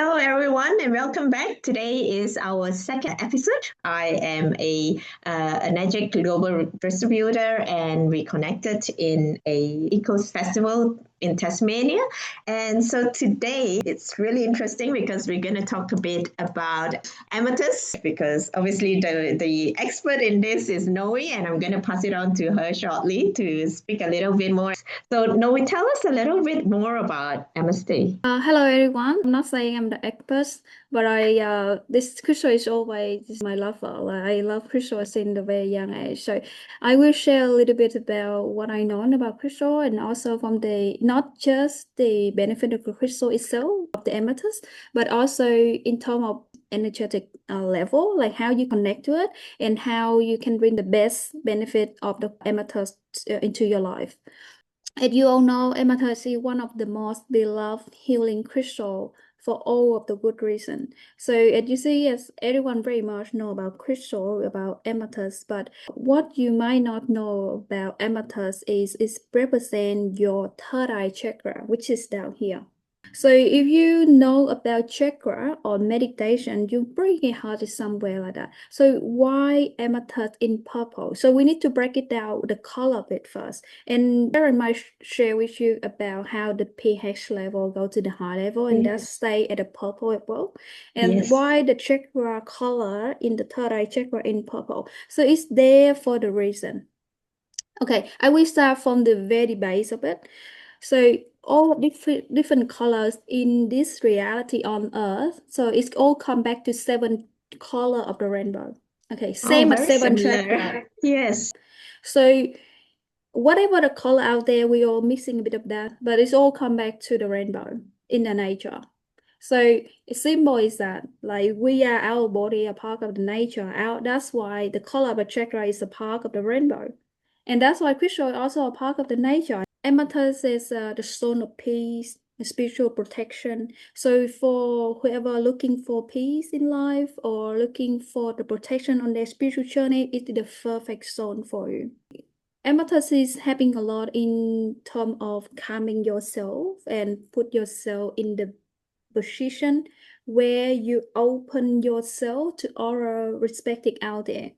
Hello, everyone, and welcome back. Today is our second episode. I am an energetic global distributor and reconnected in a Ecos Festival in Tasmania. And so today it's really interesting because we're going to talk a bit about Amethyst, because obviously the expert in this is Noe, and I'm going to pass it on to her shortly to speak a little bit more. So Noe, tell us a little bit more about Amethyst. Hello everyone. I'm not saying I'm the expert, but this crystal is always my lover. I love crystals in the very young age. So I will share a little bit about what I know about crystal, and also from the not just the benefit of the crystal itself, of the amethyst, but also in terms of energetic level, like how you connect to it and how you can bring the best benefit of the amethyst into your life. As you all know, amethyst is one of the most beloved healing crystal for all of the good reason. So as you see, as everyone very much know about crystal, about amethyst, but what you might not know about amethyst is it represent your third eye chakra, which is down here. So if you know about chakra or meditation, you bring it heart is somewhere like that. So why amethyst in purple? So we need to break it down, the color of it first. And I might share with you about how the pH level go to the high level and that stay at the purple as well. And why the chakra color in the third eye chakra in purple. So it's there for the reason. Okay, I will start from the very base of it. So all different colors in this reality on Earth. So it's all come back to 7 color of the rainbow. Okay, same as 7 chakra. Yes. So whatever the color out there, we all missing a bit of that, but it's all come back to the rainbow in the nature. So a symbol is that like we are our body, a part of the nature. That's why the color of a chakra is a part of the rainbow. And that's why crystal is also a part of the nature. Amethyst is the stone of peace, spiritual protection. So for whoever looking for peace in life or looking for the protection on their spiritual journey, it's the perfect stone for you. Amethyst is helping a lot in terms of calming yourself and put yourself in the position where you open yourself to all respecting out there.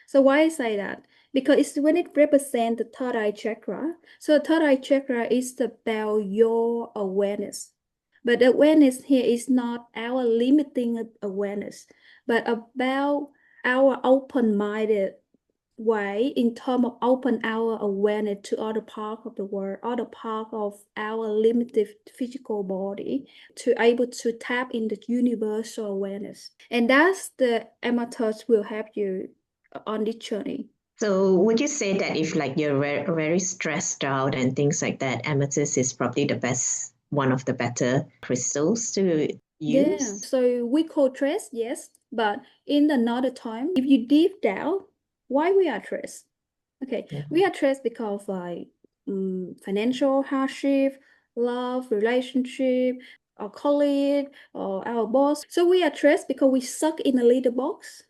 So why I say that? Because it's when it represents the third eye chakra. So the third eye chakra is about your awareness. But the awareness here is not our limiting awareness, but about our open-minded way in terms of open our awareness to other part of the world, other part of our limited physical body, to able to tap into universal awareness. And that's the amethyst will help you on this journey. So would you say that if like you're very stressed out and things like that, amethyst is probably the best, one of the better crystals to use? Yeah, so we call stress, yes, but in another time, if you deep down, why we are stressed? Okay, we are stressed because of like financial hardship, love, relationship, our colleague, or our boss. So we are stressed because we stuck in a little box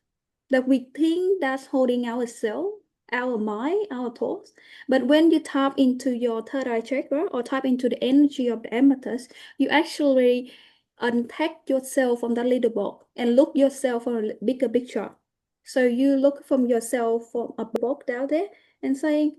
that we think that's holding ourselves, our mind, our thoughts. But when you tap into your third eye chakra or tap into the energy of the amethyst, you actually unpack yourself from that little box and look yourself from a bigger picture. So you look from yourself from a box down there and saying,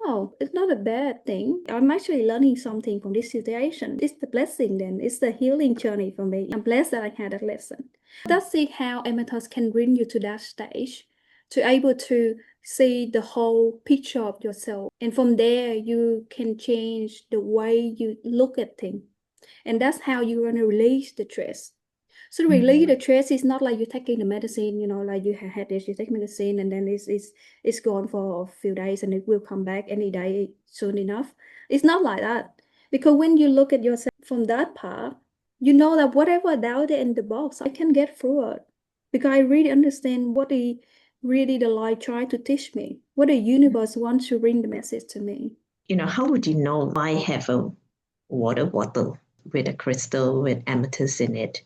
oh, it's not a bad thing. I'm actually learning something from this situation. It's the blessing then. It's the healing journey for me. I'm blessed that I had that lesson. That's see how amethyst can bring you to that stage, to able to see the whole picture of yourself. And from there, you can change the way you look at things. And that's how you're going to release the stress. So release the stress is not like you're taking the medicine, you know, like you had this, you take medicine and then it's gone for a few days and it will come back any day soon enough. It's not like that. Because when you look at yourself from that part, you know that whatever doubt in the box, I can get through it. Because I really understand what the light tried to teach me, what the universe wants to bring the message to me. You know, how would you know I have a water bottle with a crystal with amethyst in it?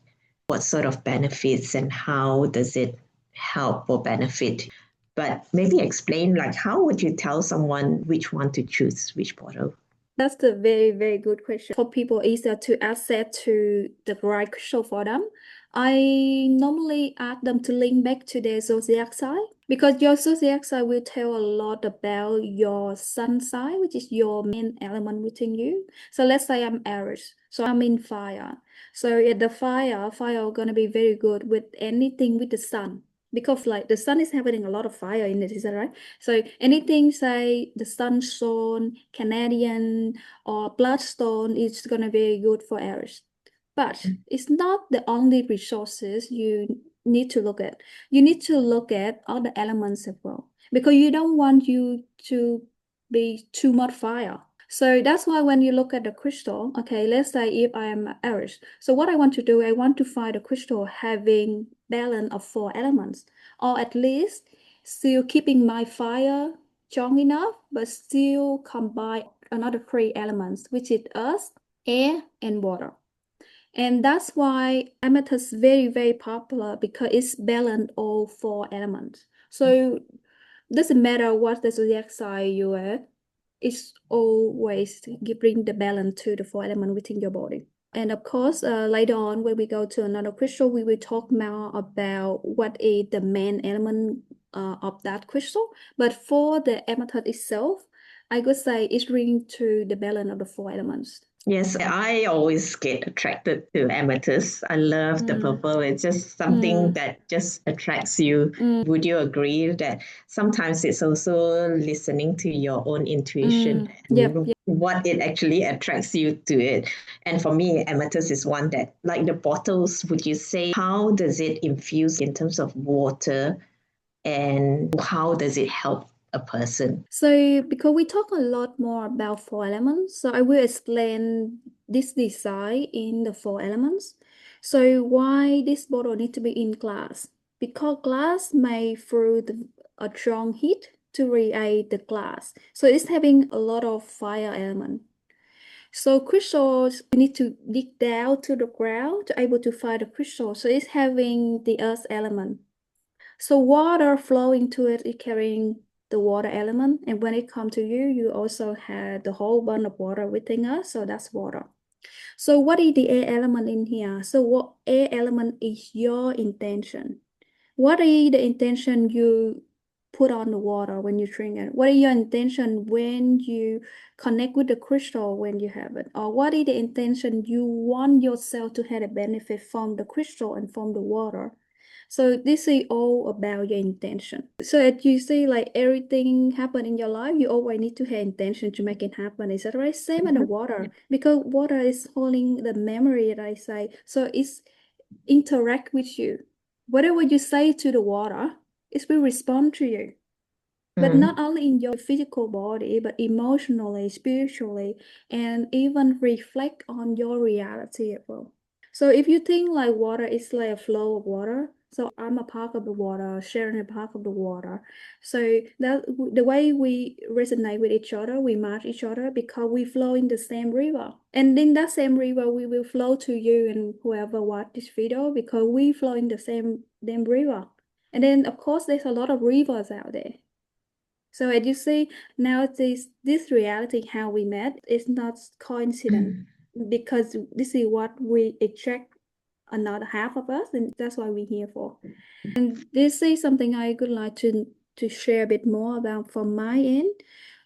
What sort of benefits and how does it help or benefit? But maybe explain, like, how would you tell someone which one to choose, which bottle? That's a very, very good question. For people easier to access to the right crystal for them, I normally ask them to link back to their zodiac sign because your zodiac sign will tell a lot about your sun sign, which is your main element within you. So let's say I'm Aries, so I'm in fire. So at the fire are gonna be very good with anything with the sun because like the sun is having a lot of fire in it, is that right? So anything say the sunstone, Canadian, or bloodstone is gonna be good for Aries. But it's not the only resources you need to look at. You need to look at other elements as well because you don't want you to be too much fire. So that's why when you look at the crystal, okay, let's say if I am Aries, so what I want to do, I want to find a crystal having balance of 4 elements, or at least still keeping my fire strong enough, but still combine another 3 elements, which is earth, air, and water. And that's why amethyst is very, very popular because it's balanced all 4 elements. So doesn't matter what the zodiac sign you are, it's always bring the balance to the 4 elements within your body. And of course, later on when we go to another crystal, we will talk more about what is the main element of that crystal. But for the amethyst itself, I could say it's bringing to the balance of the 4 elements. Yes, I always get attracted to amethyst. I love the purple. It's just something that just attracts you. Would you agree that sometimes it's also listening to your own intuition and what it actually attracts you to it? And for me, amethyst is one that, like the bottles, would you say, how does it infuse in terms of water and how does it help a person? So because we talk a lot more about 4 elements, so I will explain this design in the 4 elements. So why this bottle need to be in glass? Because glass made through a strong heat to react the glass. So it's having a lot of fire element. So crystals, you need to dig down to the ground to able to find the crystal. So it's having the earth element. So water flowing to it is carrying the water element. And when it comes to you, you also have the whole bunch of water within us. So that's water. So what is the air element in here? So what air element is your intention? What is the intention you put on the water when you drink it? What is your intention when you connect with the crystal when you have it? Or what is the intention you want yourself to have a benefit from the crystal and from the water? So this is all about your intention. So as you see, like everything happen in your life, you always need to have intention to make it happen. Is that right? Same in the water, because water is holding the memory that I say. So it's interact with you. Whatever you say to the water, it will respond to you. But not only in your physical body, but emotionally, spiritually, and even reflect on your reality as well. So if you think like water is like a flow of water, so I'm a part of the water, Sharon a part of the water. So that the way we resonate with each other, we match each other because we flow in the same river. And in that same river, we will flow to you and whoever watch this video because we flow in the same damn river. And then of course there's a lot of rivers out there. So as you see, now this reality how we met is not coincidence because this is what we attract another half of us, and that's why we're here for. And this is something I would like to share a bit more about from my end.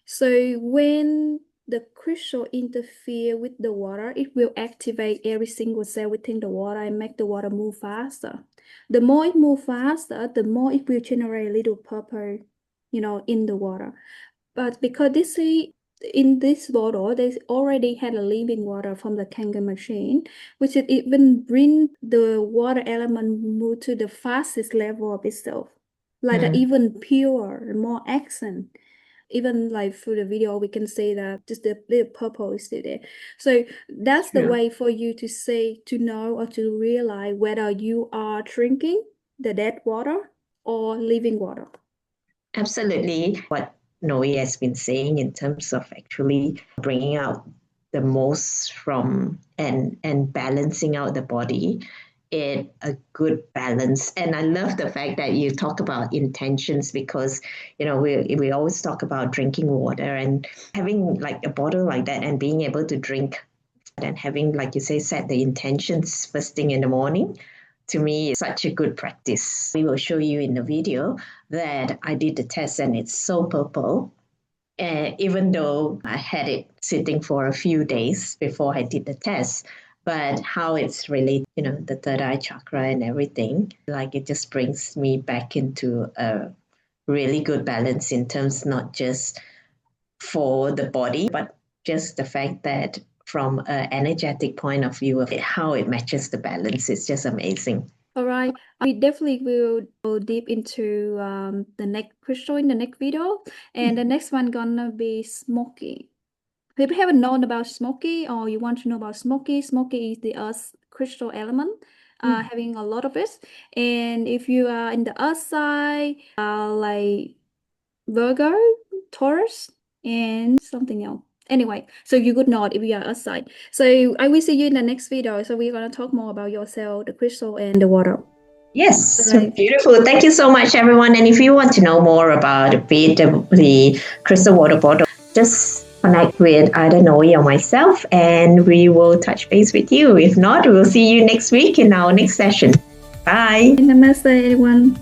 So when the crystal interfere with the water, it will activate every single cell within the water and make the water move faster. The more it moves faster, the more it will generate a little purple, in the water. But because in this bottle, they already had a living water from the Kangen machine, which it even bring the water element move to the fastest level of itself, like even pure, more accent. Even like through the video, we can see that just the little purple is still there. So that's the way for you to say, to know or to realize whether you are drinking the dead water or living water. Absolutely. What Noe has been saying in terms of actually bringing out the most from and balancing out the body it a good balance. And I love the fact that you talk about intentions, because we always talk about drinking water, and having like a bottle like that and being able to drink and having, like you say, set the intentions first thing in the morning, to me is such a good practice. We will show you in the video that I did the test and it's so purple. Even though I had it sitting for a few days before I did the test, but how it's related, the third eye chakra and everything, like it just brings me back into a really good balance in terms not just for the body, but just the fact that from an energetic point of view of how it matches the balance is just amazing. All right, we definitely will go deep into the next crystal in the next video, and the next one gonna be smoky. If you haven't known about smoky, or you want to know about smoky, smoky is the earth crystal element, having a lot of it. And if you are in the earth side, like Virgo, Taurus, and something else. Anyway, so you could know if you are outside. So I will see you in the next video. So we're gonna talk more about yourself, the crystal, and the water. Yes, Right. beautiful. Thank you so much, everyone. And if you want to know more about the crystal water bottle, just connect with either Noe or myself, and we will touch base with you. If not, we'll see you next week in our next session. Bye. Namaste, everyone.